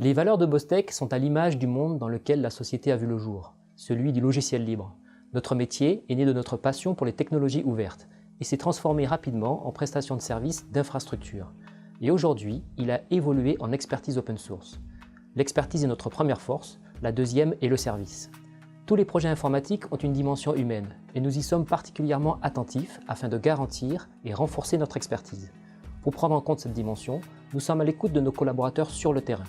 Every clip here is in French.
Les valeurs de Bostech sont à l'image du monde dans lequel la société a vu le jour, celui du logiciel libre. Notre métier est né de notre passion pour les technologies ouvertes et s'est transformé rapidement en prestation de services d'infrastructure. Et aujourd'hui, il a évolué en expertise open source. L'expertise est notre première force, la deuxième est le service. Tous les projets informatiques ont une dimension humaine et nous y sommes particulièrement attentifs afin de garantir et renforcer notre expertise. Pour prendre en compte cette dimension, nous sommes à l'écoute de nos collaborateurs sur le terrain.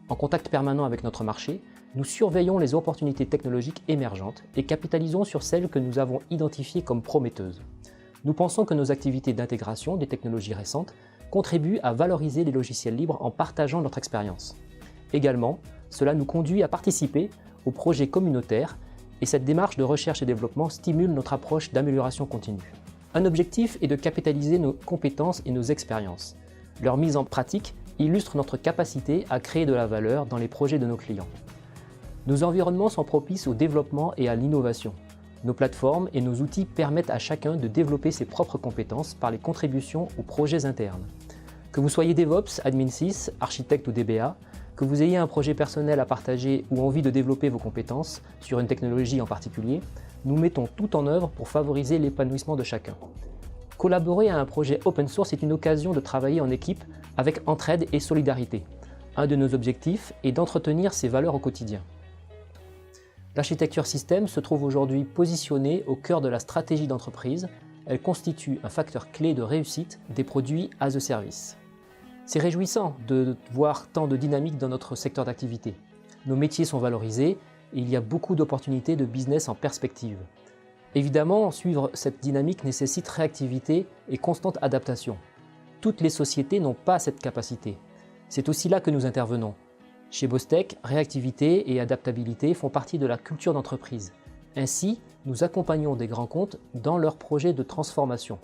En contact permanent avec notre marché, nous surveillons les opportunités technologiques émergentes et capitalisons sur celles que nous avons identifiées comme prometteuses. Nous pensons que nos activités d'intégration des technologies récentes contribuent à valoriser les logiciels libres en partageant notre expérience. Également, cela nous conduit à participer aux projets communautaires et cette démarche de recherche et développement stimule notre approche d'amélioration continue. Un objectif est de capitaliser nos compétences et nos expériences. Leur mise en pratique illustre notre capacité à créer de la valeur dans les projets de nos clients. Nos environnements sont propices au développement et à l'innovation. Nos plateformes et nos outils permettent à chacun de développer ses propres compétences par les contributions aux projets internes. Que vous soyez DevOps, Admin 6, architecte ou DBA, que vous ayez un projet personnel à partager ou envie de développer vos compétences sur une technologie en particulier, nous mettons tout en œuvre pour favoriser l'épanouissement de chacun. Collaborer à un projet open source est une occasion de travailler en équipe avec entraide et solidarité. Un de nos objectifs est d'entretenir ces valeurs au quotidien. L'architecture système se trouve aujourd'hui positionnée au cœur de la stratégie d'entreprise. Elle constitue un facteur clé de réussite des produits as a service. C'est réjouissant de voir tant de dynamique dans notre secteur d'activité. Nos métiers sont valorisés et il y a beaucoup d'opportunités de business en perspective. Évidemment, suivre cette dynamique nécessite réactivité et constante adaptation. Toutes les sociétés n'ont pas cette capacité. C'est aussi là que nous intervenons. Chez Bostech, réactivité et adaptabilité font partie de la culture d'entreprise. Ainsi, nous accompagnons des grands comptes dans leurs projets de transformation.